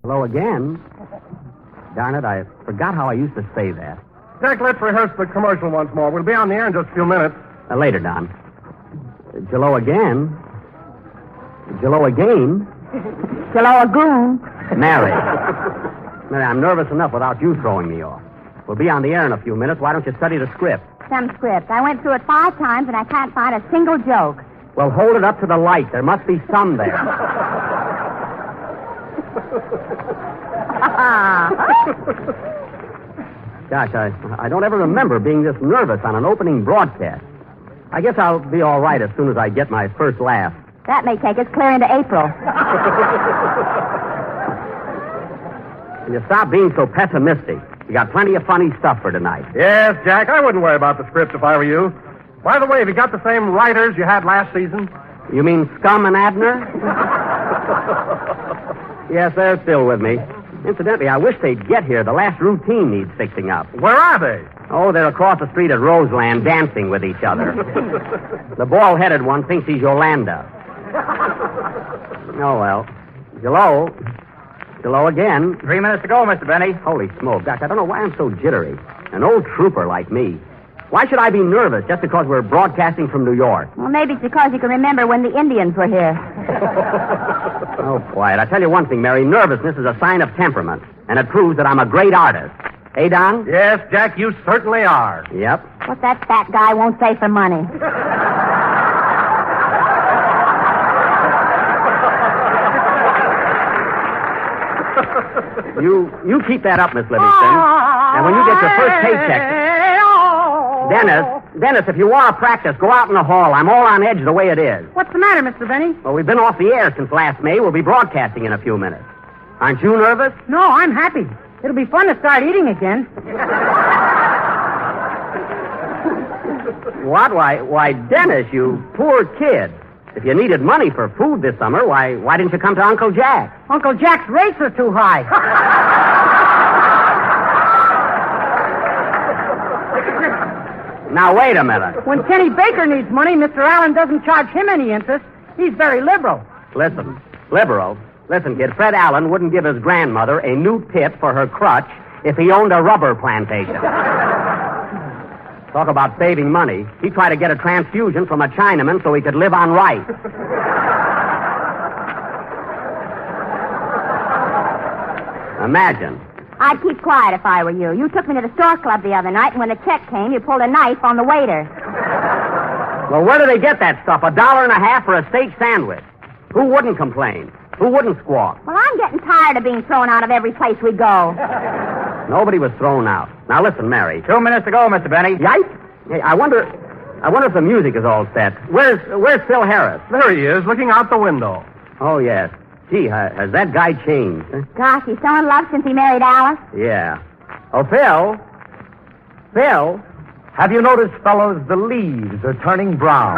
Hello again. Darn it, I forgot how I used to say that. Jack, let's rehearse the commercial once more. We'll be on the air in just a few minutes. Later, Don. Jello again. Jello again. Hello, a goon. Mary. Mary, I'm nervous enough without you throwing me off. We'll be on the air in a few minutes. Why don't you study the script? Some script. I went through it 5 times and I can't find a single joke. Well, hold it up to the light. There must be some there. Gosh, I don't ever remember being this nervous on an opening broadcast. I guess I'll be all right as soon as I get my first laugh. That may take us clear into April. Will you stop being so pessimistic? You got plenty of funny stuff for tonight. Yes, Jack, I wouldn't worry about the script if I were you. By the way, have you got the same writers you had last season? You mean Scum and Abner? Yes, they're still with me. Incidentally, I wish they'd get here. The last routine needs fixing up. Where are they? Oh, they're across the street at Roseland dancing with each other. The bald-headed one thinks he's Yolanda. Oh, well. Jello. Jello again. 3 minutes to go, Mr. Benny. Holy smoke. Gosh, I don't know why I'm so jittery. An old trooper like me. Why should I be nervous just because we're broadcasting from New York? Well, maybe it's because you can remember when the Indians were here. Oh, quiet. I tell you one thing, Mary. Nervousness is a sign of temperament, and it proves that I'm a great artist. Hey, Don? Yes, Jack, you certainly are. Yep. What that fat guy won't say for money. You keep that up, Miss Livingston. And when you get your first paycheck... Dennis, if you want to practice, go out in the hall. I'm all on edge the way it is. What's the matter, Mr. Benny? Well, we've been off the air since last May. We'll be broadcasting in a few minutes. Aren't you nervous? No, I'm happy. It'll be fun to start eating again. What? Why, Dennis, you poor kid. If you needed money for food this summer, why didn't you come to Uncle Jack? Uncle Jack's rates are too high. Now, wait a minute. When Kenny Baker needs money, Mr. Allen doesn't charge him any interest. He's very liberal. Listen, liberal. Listen, kid, Fred Allen wouldn't give his grandmother a new tip for her crutch if he owned a rubber plantation. Talk about saving money. He tried to get a transfusion from a Chinaman so he could live on rice. Imagine. I'd keep quiet if I were you. You took me to the store club the other night, and when the check came, you pulled a knife on the waiter. Well, where do they get that stuff? $1.50 for a steak sandwich. Who wouldn't complain? Who wouldn't squawk? Well, I'm getting tired of being thrown out of every place we go. Nobody was thrown out. Now, listen, Mary. 2 minutes to go, Mr. Benny. Yikes. Hey, I wonder if the music is all set. Where's Phil Harris? There he is, looking out the window. Oh, yes. Gee, has that guy changed? Huh? Gosh, he's so in love since he married Alice. Yeah. Oh, Phil, Have you noticed, fellows, the leaves are turning brown?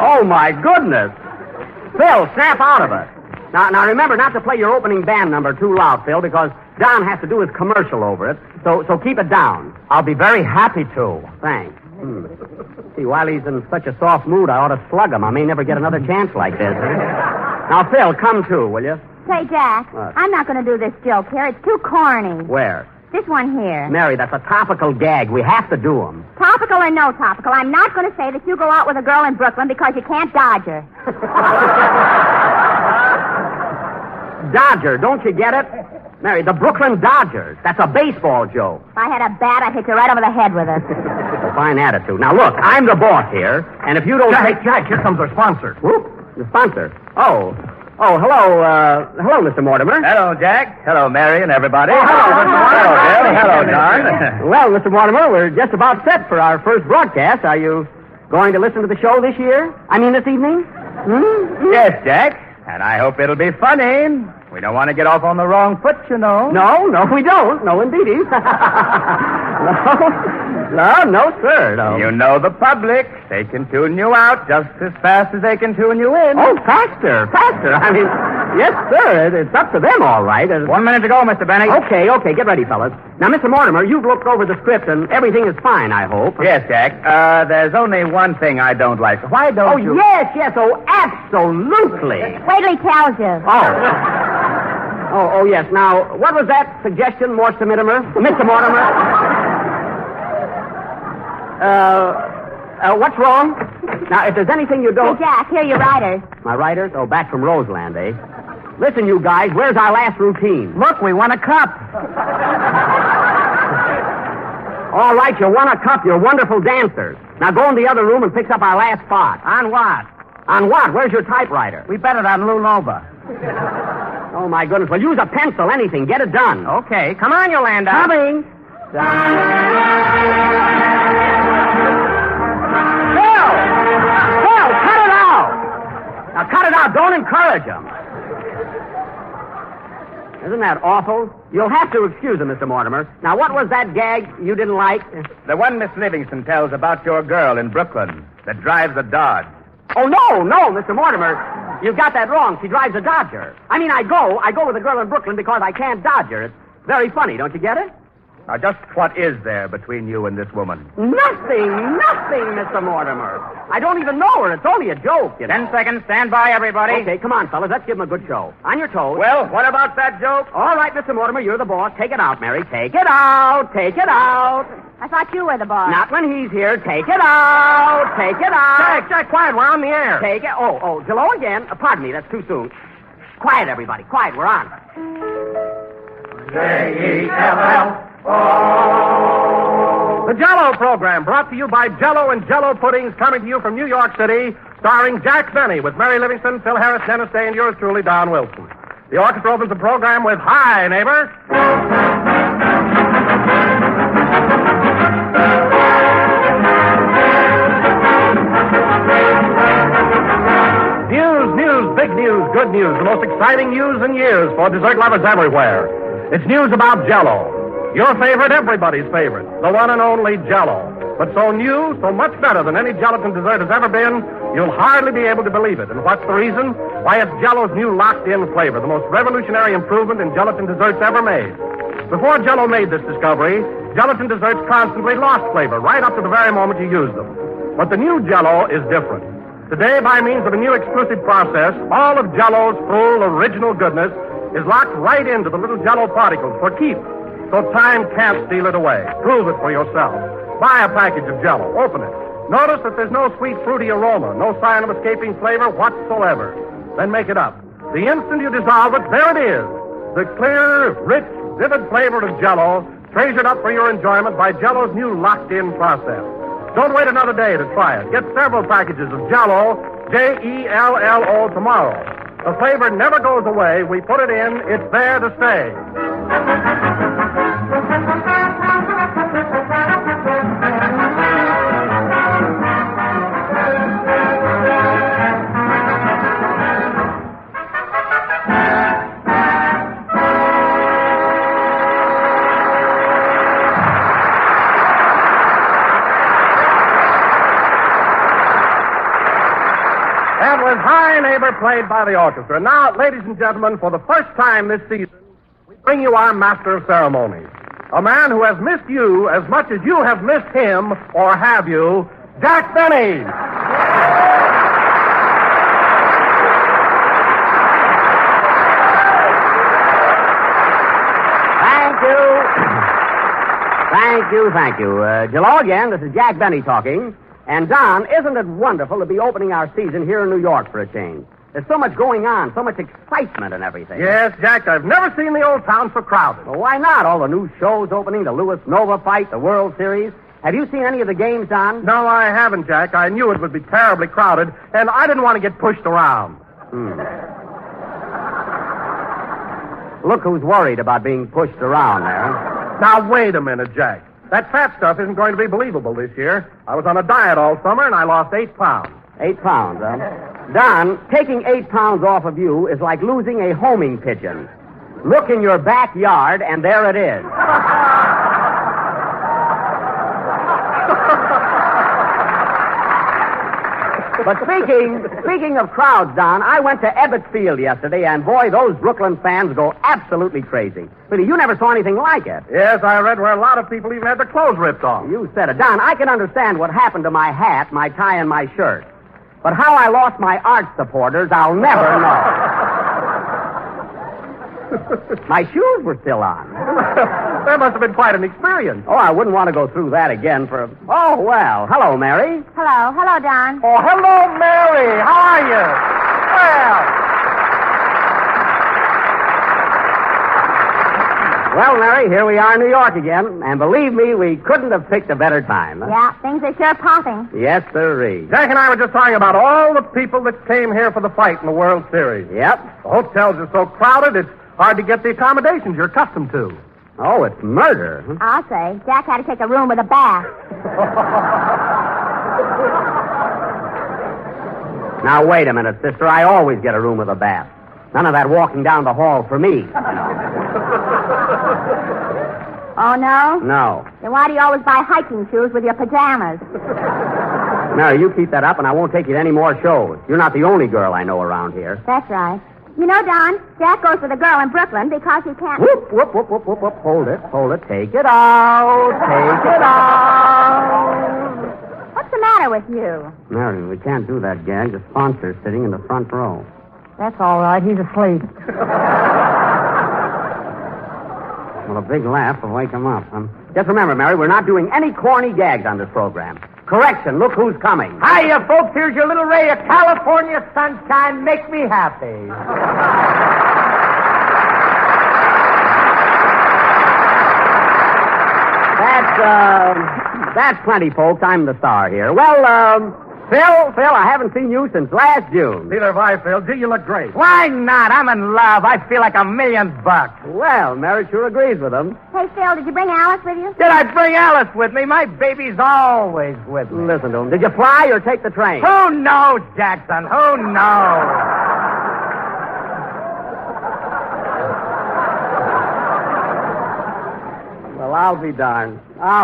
Oh, my goodness. Phil, snap out of it. Now, remember not to play your opening band number too loud, Phil, because Don has to do his commercial over it. So keep it down. I'll be very happy to. Thanks. See, while he's in such a soft mood, I ought to slug him. I may never get another chance like this. Now, Phil, come too, will you? Say, Jack, What? I'm not going to do this joke here. It's too corny. Where? This one here. Mary, that's a topical gag. We have to do them. Topical or no topical, I'm not going to say that you go out with a girl in Brooklyn because you can't dodge her. Dodger, don't you get it? Mary, the Brooklyn Dodgers. That's a baseball joke. If I had a bat, I'd hit you right over the head with it. A fine attitude. Now, look, I'm the boss here, and if you don't Jack, here comes our sponsor. Whoop, the sponsor. Oh, hello, Mr. Mortimer. Hello, Jack. Hello, Mary and everybody. Oh, hello, Mr. Mortimer. Hello, Bill. Hello, Don. Well, Mr. Mortimer, we're just about set for our first broadcast. Are you going to listen to the show this year? I mean, this evening? Yes, Jack. And I hope it'll be funny. We don't want to get off on the wrong foot, you know. No, we don't. No, indeedy. No, sir. No. You know the public. They can tune you out just as fast as they can tune you in. Oh, faster. I mean, Yes, sir. It's up to them, all right. 1 minute to go, Mr. Benny. Okay. Get ready, fellas. Now, Mr. Mortimer, you've looked over the script, and everything is fine, I hope. Yes, Jack. There's only one thing I don't like. Why don't you... Yes. Oh, absolutely. Wait till he tells you. Oh, yes. Now, what was that suggestion, Mr. Mortimer? What's wrong? Now, if there's anything you don't... Hey, Jack, here are your riders. My writers? Oh, back from Roseland, eh? Listen, you guys, where's our last routine? Look, we won a cup. All right, you won a cup. You're wonderful dancers. Now go in the other room and fix up our last spot. On what? On what? Where's your typewriter? We bet it on Lou Nova. Oh, my goodness. Well, use a pencil, anything. Get it done. Okay. Come on, Yolanda. Coming. Phil, cut it out. Now, cut it out. Don't encourage them. Isn't that awful? You'll have to excuse him, Mr. Mortimer. Now, what was that gag you didn't like? The one Miss Livingston tells about your girl in Brooklyn that drives a Dodge. Oh, no, Mr. Mortimer. You've got that wrong. She drives a Dodger. I mean, I go with a girl in Brooklyn because I can't dodge her. It's very funny, don't you get it? Now, just what is there between you and this woman? Nothing, Mr. Mortimer. I don't even know her. It's only a joke, you know. 10 seconds. Stand by, everybody. Okay, come on, fellas. Let's give him a good show. On your toes. Well, what about that joke? All right, Mr. Mortimer, you're the boss. Take it out, Mary. Take it out. I thought you were the boss. Not when he's here. Take it out. Jack, quiet. We're on the air. Take it. Oh, Jello again. Pardon me, that's too soon. Quiet, everybody. Quiet, we're on. J-E-L-L. The Jell-O program, brought to you by Jell-O and Jell-O Puddings, coming to you from New York City, starring Jack Benny with Mary Livingston, Phil Harris, Dennis Day, and yours truly, Don Wilson. The orchestra opens the program with Hi, Neighbor. News, big news, good news, the most exciting news in years for dessert lovers everywhere. It's news about Jell-O. Your favorite, everybody's favorite, the one and only Jell-O. But so new, so much better than any gelatin dessert has ever been, you'll hardly be able to believe it. And what's the reason? Why, it's Jell-O's new locked-in flavor, the most revolutionary improvement in gelatin desserts ever made. Before Jell-O made this discovery, gelatin desserts constantly lost flavor right up to the very moment you used them. But the new Jell-O is different. Today, by means of a new exclusive process, all of Jell-O's full, original goodness is locked right into the little Jell-O particles for keeps. So time can't steal it away. Prove it for yourself. Buy a package of Jell-O. Open it. Notice that there's no sweet, fruity aroma, no sign of escaping flavor whatsoever. Then make it up. The instant you dissolve it, there it is. The clear, rich, vivid flavor of Jell-O, treasured up for your enjoyment by Jell-O's new locked-in process. Don't wait another day to try it. Get several packages of Jell-O, J-E-L-L-O, tomorrow. The flavor never goes away. We put it in. It's there to stay. That was Hi, Neighbor, played by the orchestra. Now, ladies and gentlemen, for the first time this season, we bring you our master of ceremonies. A man who has missed you as much as you have missed him, or have you, Jack Benny. Thank you. Hello again. This is Jack Benny talking. And, Don, isn't it wonderful to be opening our season here in New York for a change? There's so much going on, so much excitement and everything. Yes, Jack, I've never seen the old town so crowded. Well, why not? All the new shows opening, the Lewis Nova fight, the World Series. Have you seen any of the games, Don? No, I haven't, Jack. I knew it would be terribly crowded, and I didn't want to get pushed around. Look who's worried about being pushed around there. Now, wait a minute, Jack. That fat stuff isn't going to be believable this year. I was on a diet all summer, and I lost 8 pounds. 8 pounds, huh? Don, taking 8 pounds off of you is like losing a homing pigeon. Look in your backyard, and there it is. But speaking of crowds, Don, I went to Ebbets Field yesterday, and boy, those Brooklyn fans go absolutely crazy. Really, you never saw anything like it. Yes, I read where a lot of people even had their clothes ripped off. You said it. Don, I can understand what happened to my hat, my tie, and my shirt. But how I lost my art supporters, I'll never know. My shoes were still on. That must have been quite an experience. Oh, I wouldn't want to go through that again for... Oh, well. Hello, Mary. Hello. Hello, Don. Oh, hello, Mary. How are you? Well, Mary, here we are in New York again. And believe me, we couldn't have picked a better time. Huh? Yeah, things are sure popping. Yes, sirree. Jack and I were just talking about all the people that came here for the fight in the World Series. Yep. The hotels are so crowded, it's hard to get the accommodations you're accustomed to. Oh, it's murder. I'll say. Jack had to take a room with a bath. Now, wait a minute, sister. I always get a room with a bath. None of that walking down the hall for me. Oh, no? No. Then why do you always buy hiking shoes with your pajamas? Mary, you keep that up, and I won't take you to any more shows. You're not the only girl I know around here. That's right. You know, Don, Jack goes with a girl in Brooklyn because he can't... Whoop, whoop, whoop, whoop, whoop, whoop. Hold it. Take it out. Take it out. What's the matter with you? Mary, we can't do that gag. The sponsor's sitting in the front row. That's all right. He's asleep. Well, a big laugh will wake him up. Just remember, Mary, we're not doing any corny gags on this program. Correction, look who's coming. Hiya, folks. Here's your little ray of California sunshine. Make me happy. That's plenty, folks. I'm the star here. Well, Phil, I haven't seen you since last June. Neither have I, Phil. Gee, you look great. Why not? I'm in love. I feel like $1 million. Well, Mary sure agrees with him. Hey, Phil, did you bring Alice with you? Did I bring Alice with me? My baby's always with me. Listen to him. Did you fly or take the train? Who knows, Jackson? Who knows? Well, I'll be darned.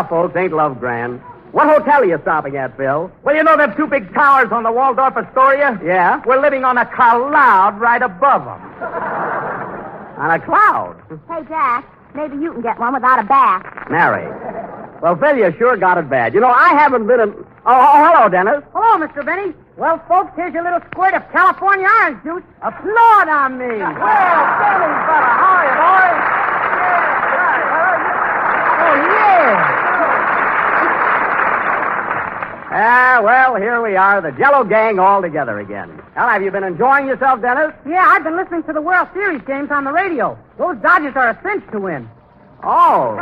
Folks, ain't love grand. What hotel are you stopping at, Phil? Well, you know them two big towers on the Waldorf Astoria? Yeah? We're living on a cloud right above them. On a cloud. Hey, Jack, maybe you can get one without a bath. Mary. Well, Phil, you sure got it bad. You know, I haven't been in... Oh, hello, Dennis. Hello, Mr. Benny. Well, folks, here's your little squirt of California orange juice. Applaud on me. Well, Benny, fella. How are you, boys? Oh, yeah. Well, here we are, the Jello gang all together again. Well, have you been enjoying yourself, Dennis? Yeah, I've been listening to the World Series games on the radio. Those Dodgers are a cinch to win. Oh.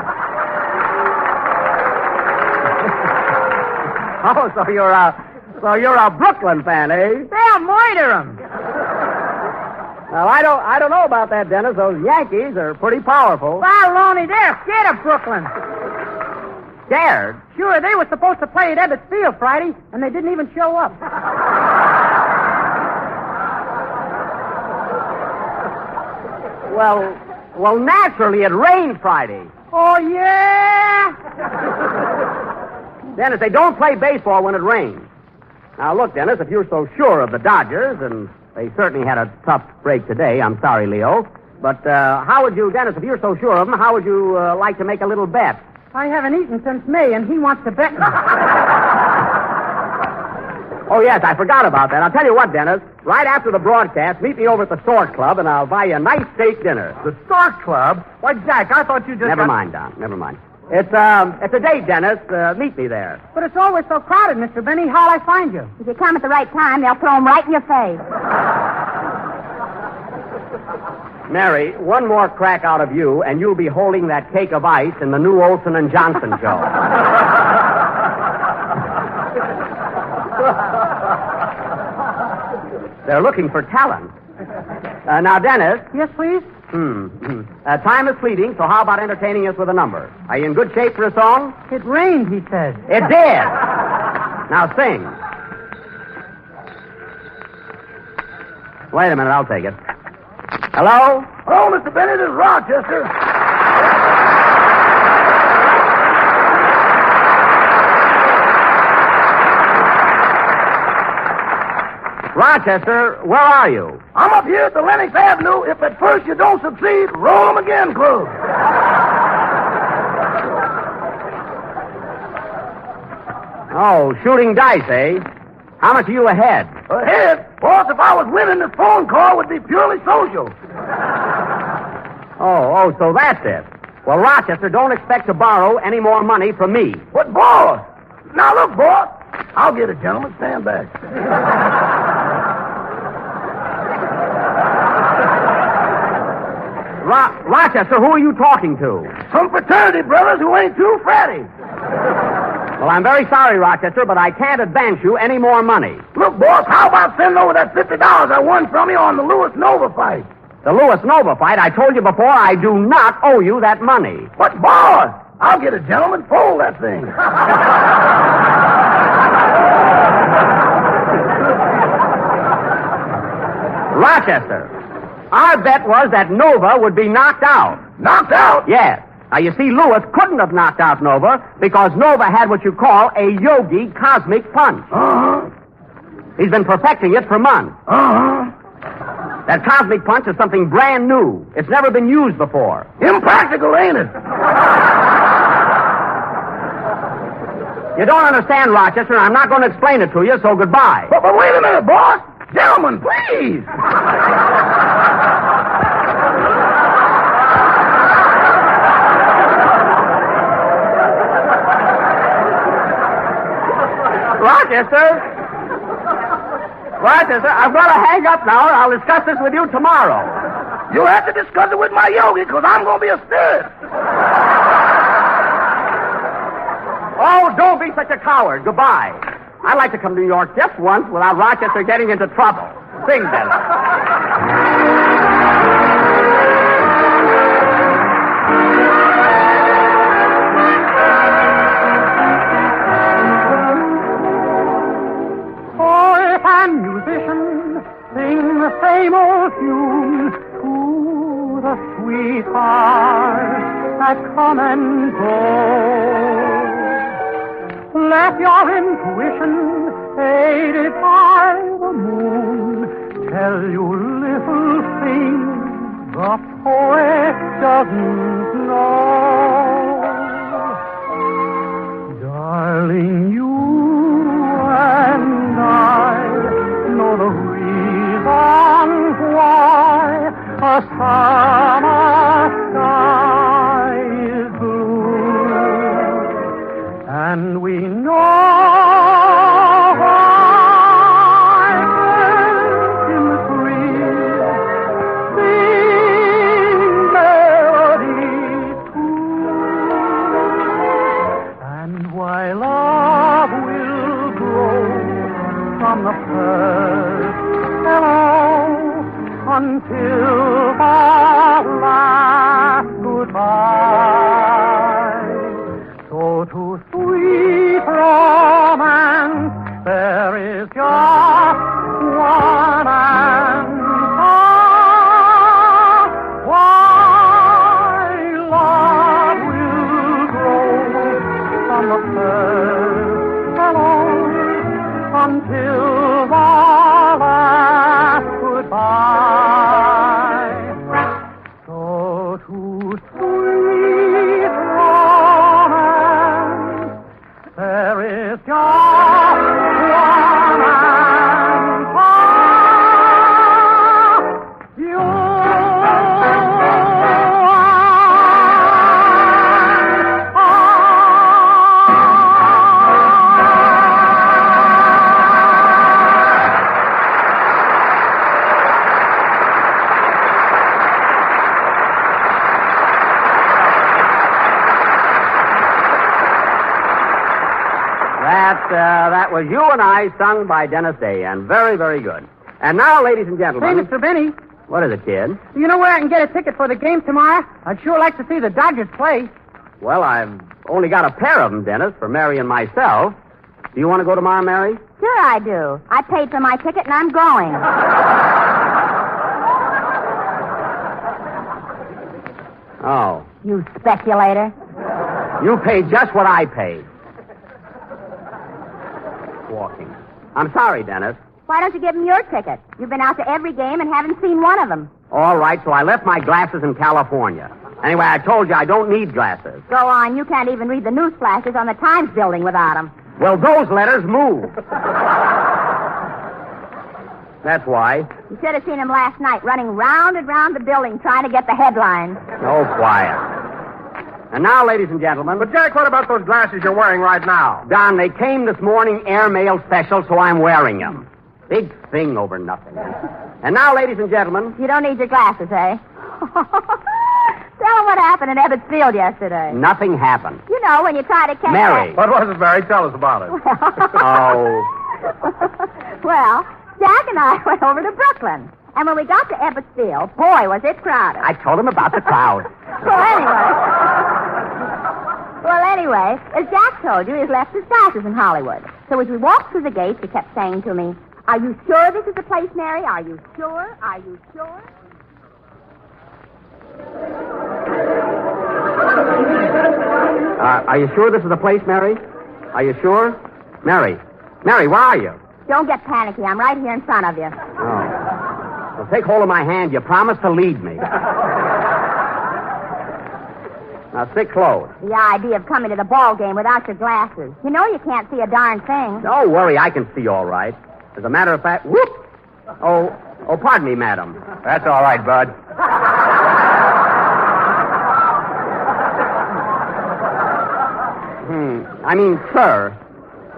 Oh, so you're a Brooklyn fan, eh? They'll murder them. Well, I don't know about that, Dennis. Those Yankees are pretty powerful. Well, Lonnie, they're scared of Brooklyn. Scared? Sure, they were supposed to play at Ebbets Field Friday, and they didn't even show up. Well, naturally, it rained Friday. Oh, yeah? Dennis, they don't play baseball when it rains. Now, look, Dennis, if you're so sure of the Dodgers, and they certainly had a tough break today, I'm sorry, Leo, but how would you, Dennis, if you're so sure of them, how would you like to make a little bet? I haven't eaten since May, and he wants to bet me. Oh, yes, I forgot about that. I'll tell you what, Dennis. Right after the broadcast, meet me over at the Stork Club, and I'll buy you a nice steak dinner. The Stork Club? Why, Jack, I thought you just... Never mind, Don. Never mind. It's a date, Dennis. Meet me there. But it's always so crowded, Mr. Benny. How'll I find you? If you come at the right time, they'll throw them right in your face. Mary, one more crack out of you, and you'll be holding that cake of ice in the new Olson and Johnson show. They're looking for talent. Now, Dennis. Yes, please? Time is fleeting, so how about entertaining us with a number? Are you in good shape for a song? It rained, he says. It did. Now sing. Wait a minute, I'll take it. Hello? Hello, Mr. Bennett. This is Rochester. Rochester, where are you? I'm up here at the Lenox Avenue. If at first you don't succeed, roll 'em again, Club. Oh, shooting dice, eh? How much are you ahead? Ahead? Boss, if I was winning, this phone call would be purely social. Oh, so that's it. Well, Rochester, don't expect to borrow any more money from me. But, boss, now look, boss. I'll get it, gentlemen. Stand back. Rochester, who are you talking to? Some fraternity brothers who ain't too fatty. Well, I'm very sorry, Rochester, but I can't advance you any more money. Look, boss, how about sending over that $50 I won from you on the Lewis Nova fight? The Lewis Nova fight, I told you before, I do not owe you that money. But, boss, I'll get it, gentlemen. Fold that thing. Rochester, our bet was that Nova would be knocked out. Knocked out? Yes. Now, you see, Lewis couldn't have knocked out Nova because Nova had what you call a yogi cosmic punch. Uh-huh. He's been perfecting it for months. Uh-huh. That cosmic punch is something brand new. It's never been used before. Impractical, ain't it? You don't understand, Rochester, and I'm not going to explain it to you, so goodbye. But wait a minute, boss. Gentlemen, please. Rochester, I'm going to hang up now, and I'll discuss this with you tomorrow. You'll have to discuss it with my yogi, because I'm going to be a spirit. Oh, don't be such a coward. Goodbye. I'd like to come to New York just once without Rochester getting into trouble. Sing, Dennis. Same old tune to the sweethearts that come and go. Let your intuition, aided by the moon, tell you little things the poet doesn't know. Darling, you and I know the why a summer sky is blue, and we know why in the trees sing melodies too, and why love will grow from the first hello until the last goodbye. So to sweet romance there is just one answer. Why love will grow from the first hello until the last goodbye. So to sweet romance there is just one answer. You That was You and I, sung by Dennis Day, and very, very good. And now, ladies and Hey, gentlemen... Mr. Benny, What is it, kid? do you know where I can get a ticket for the game tomorrow? I'd sure like to see the Dodgers play. Well, I've only got a pair of them, Dennis, for Mary and myself. Do you want to go tomorrow, Mary? Sure I do. I paid for my ticket and I'm going. Oh. You speculator. You paid just what I paid. Walking. I'm sorry, Dennis. Why don't you give them your ticket? You've been out to every game and haven't seen one of them. All right, so I left my glasses in California. Anyway, I told you I don't need glasses. Go on. You can't even read the news flashes on the Times building without them. Well, those letters move. That's why. You should have seen him last night running round and round the building trying to get the headlines. Oh, quiet. And now, ladies and gentlemen... But, Jack, what about those glasses you're wearing right now? Don, they came this morning airmail special, so I'm wearing them. Big thing over nothing. And now, ladies and gentlemen... You don't need your glasses, eh? Tell them what happened in Ebbets Field yesterday. Nothing happened. You know, when you try to catch Mary. What was it, Mary? Tell us about it. Oh. Well, Jack and I went over to Brooklyn. And when we got to Ebbets Field, boy, was it crowded. I told him about the crowd. Well, anyway, as Jack told you, he's left his glasses in Hollywood. So as we walked through the gates, he kept saying to me, "Are you sure this is the place, Mary? Are you sure? Are you sure?" Are you sure this is the place, Mary? Are you sure? Mary, where are you? Don't get panicky. I'm right here in front of you. Oh. Well, take hold of my hand. You promised to lead me. Now, sit close. The idea of coming to the ball game without your glasses. You know you can't see a darn thing. Don't worry, I can see all right. As a matter of fact, whoop! Oh, pardon me, madam. That's all right, Bud. I mean, sir.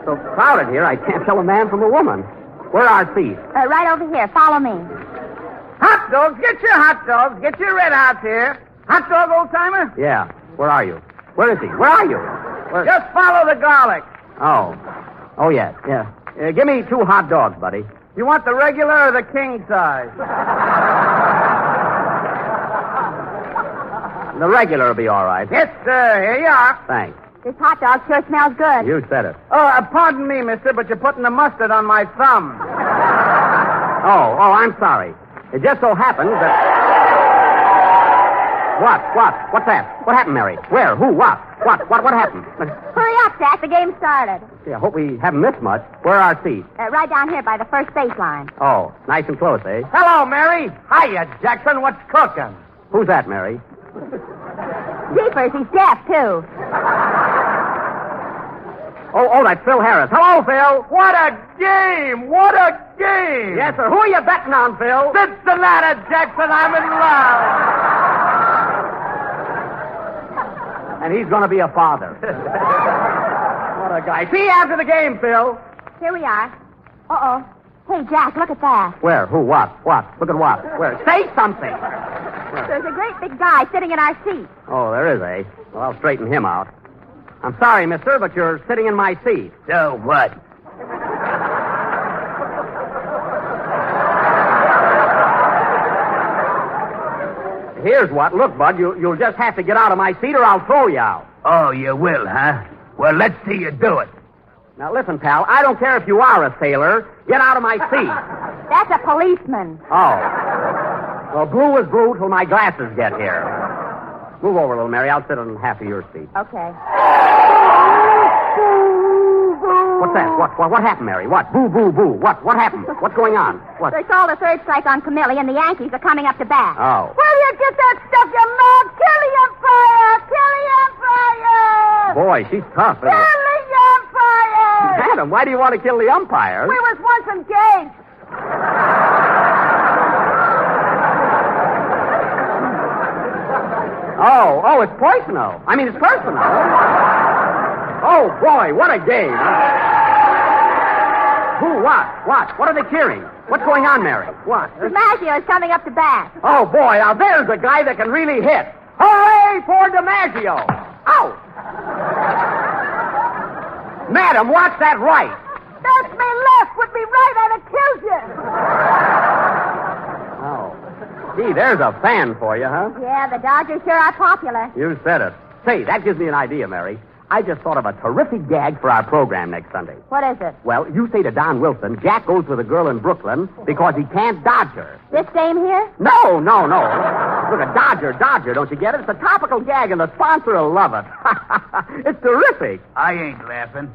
So crowded here, I can't tell a man from a woman. Where are our seats? Right over here. Follow me. Hot dogs, get your hot dogs. Get your red hots here. Hot dog, old-timer? Yeah. Where are you? Where is he? Where are you? Where... Just follow the garlic. Oh, yes, yeah. Give me 2 hot dogs, buddy. You want the regular or the king size? The regular will be all right. Yes, sir. Here you are. Thanks. This hot dog sure smells good. You said it. Oh, pardon me, mister, but you're putting the mustard on my thumb. Oh, I'm sorry. It just so happens that... What? What's that? What happened, Mary? Where? Who? What happened? Hurry up, Jack. The game started. Gee, I hope we haven't missed much. Where are our seats? Right down here by the first base line. Oh, nice and close, eh? Hello, Mary. Hiya, Jackson. What's cooking? Who's that, Mary? Jeepers, he's deaf, too. Oh, that's Phil Harris. Hello, Phil. What a game! What a game! Yes, sir. Who are you betting on, Phil? Cincinnati, Jackson. I'm in love. And he's going to be a father. What a guy. See you after the game, Phil. Here we are. Uh-oh. Hey, Jack, look at that. Where? Who? What? Look at what? Where? Say something. There's a great big guy sitting in our seat. Oh, there is, eh? Well, I'll straighten him out. I'm sorry, mister, but you're sitting in my seat. So what? Here's what. Look, Bud, you'll just have to get out of my seat or I'll throw you out. Oh, you will, huh? Well, let's see you do it. Now, listen, pal, I don't care if you are a sailor. Get out of my seat. That's a policeman. Oh. Well, blue is blue till my glasses get here. Move over, little Mary. I'll sit on half of your seat. Okay. What's that? What happened, Mary? What? Boo, boo, boo. What happened? What's going on? What? They called a third strike on Camille, and the Yankees are coming up to bat. Oh. Will you get that stuff, you mug? Kill the umpire! Kill the umpire! Boy, she's tough, isn't Kill it? the umpire! Madam, why do you want to kill the umpire? We was once engaged. Oh, it's personal. I mean, it's personal. Oh, boy, what a game. Who, what? What are they cheering? What's going on, Mary? What? DiMaggio is coming up to bat. Oh, boy, now there's a guy that can really hit. Hooray for DiMaggio. Out. Madam, watch that right. That's me left. With me right, I'd have killed you. Oh. Gee, there's a fan for you, huh? Yeah, the Dodgers sure are popular. You said it. Say, that gives me an idea, Mary. I just thought of a terrific gag for our program next Sunday. What is it? Well, you say to Don Wilson, Jack goes with a girl in Brooklyn because he can't dodge her. This dame here? No. Look, a Dodger, don't you get it? It's a topical gag, and the sponsor will love it. It's terrific. I ain't laughing.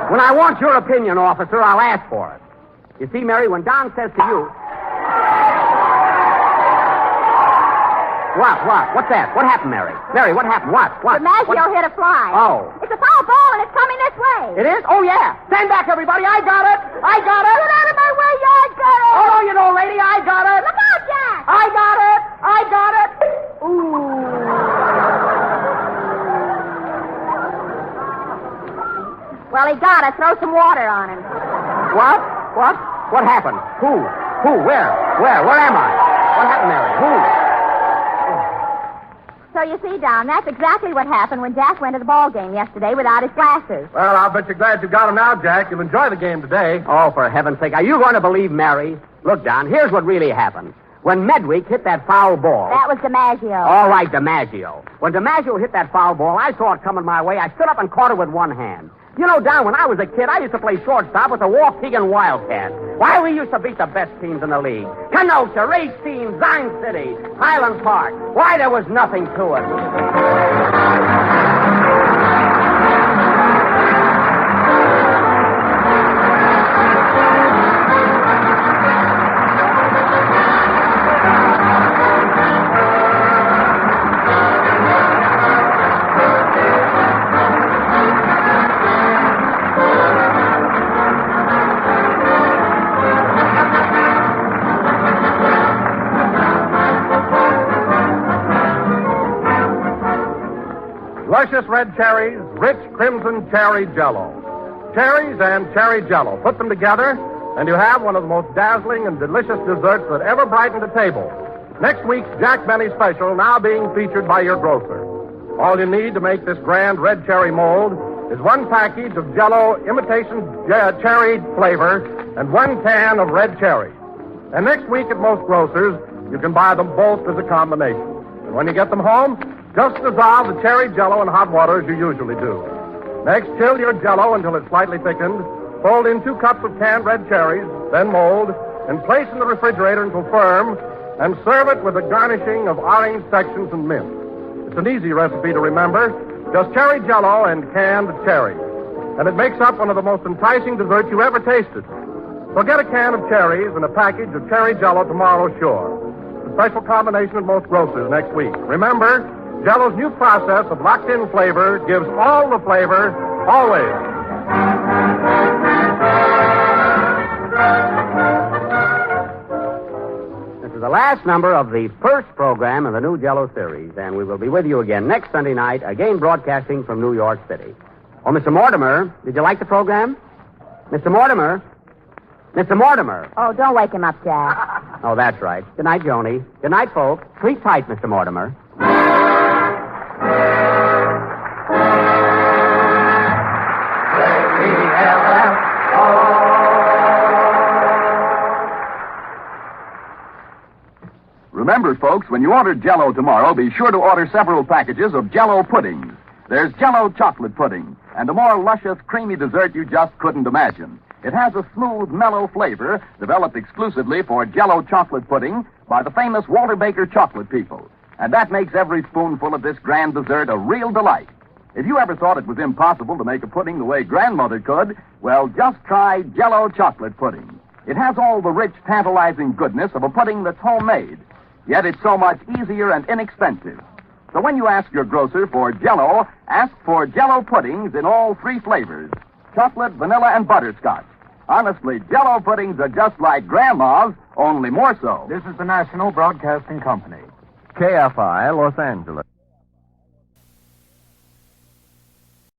When I want your opinion, officer, I'll ask for it. You see, Mary, when Don says to you... What? What's that? What happened, Mary? Mary, what happened? What? DiMaggio hit a fly. Oh. It's a foul ball, and it's coming this way. It is? Oh, yeah. Stand back, everybody. I got it. Get out of my way, you I got it. Oh, no, you know, lady, I got it. Look out, Jack. I got it. Ooh. Well, he got it. Throw some water on him. What? What happened? Who? Where? Where am I? What happened, Mary? Who? So you see, Don, that's exactly what happened when Jack went to the ball game yesterday without his glasses. Well, I'll bet you're glad you got him now, Jack. You'll enjoy the game today. Oh, for heaven's sake, are you going to believe Mary? Look, Don, here's what really happened. When Medwick hit that foul ball... That was DiMaggio. All right, DiMaggio. When DiMaggio hit that foul ball, I saw it coming my way. I stood up and caught it with one hand. You know, Don, when I was a kid, I used to play shortstop with the Waukegan Wildcats. Why, we used to beat the best teams in the league. Kenosha, Racine, Zion City, Highland Park. Why, there was nothing to it. Luscious red cherries, rich crimson cherry jello. Cherries and cherry jello. Put them together, and you have one of the most dazzling and delicious desserts that ever brightened a table. Next week's Jack Benny special now being featured by your grocer. All you need to make this grand red cherry mold is one package of jello imitation cherry flavor and one can of red cherry. And next week at most grocers, you can buy them both as a combination. And when you get them home, just dissolve the cherry jello in hot water as you usually do. Next, chill your jello until it's slightly thickened. Fold in 2 cups of canned red cherries, then mold, and place in the refrigerator until firm, and serve it with a garnishing of orange sections and mint. It's an easy recipe to remember. Just cherry jello and canned cherries. And it makes up one of the most enticing desserts you ever tasted. So get a can of cherries and a package of cherry jello tomorrow, sure. A special combination at most grocers next week. Remember, Jello's new process of locked-in flavor gives all the flavor, always. This is the last number of the first program in the new Jello series, and we will be with you again next Sunday night, again broadcasting from New York City. Oh, Mr. Mortimer, did you like the program? Mr. Mortimer? Mr. Mortimer. Oh, don't wake him up, Jack. Oh, that's right. Good night, Joni. Good night, folks. Sleep tight, Mr. Mortimer. Remember, folks, when you order Jell-O tomorrow, be sure to order several packages of Jell-O puddings. There's Jell-O chocolate pudding, and a more luscious, creamy dessert you just couldn't imagine. It has a smooth, mellow flavor developed exclusively for Jell-O chocolate pudding by the famous Walter Baker chocolate people. And that makes every spoonful of this grand dessert a real delight. If you ever thought it was impossible to make a pudding the way Grandmother could, well, just try Jell-O chocolate pudding. It has all the rich, tantalizing goodness of a pudding that's homemade. Yet it's so much easier and inexpensive. So when you ask your grocer for Jell-O, ask for Jell-O puddings in all 3 flavors: chocolate, vanilla, and butterscotch. Honestly, Jell-O puddings are just like Grandma's, only more so. This is the National Broadcasting Company. KFI, Los Angeles.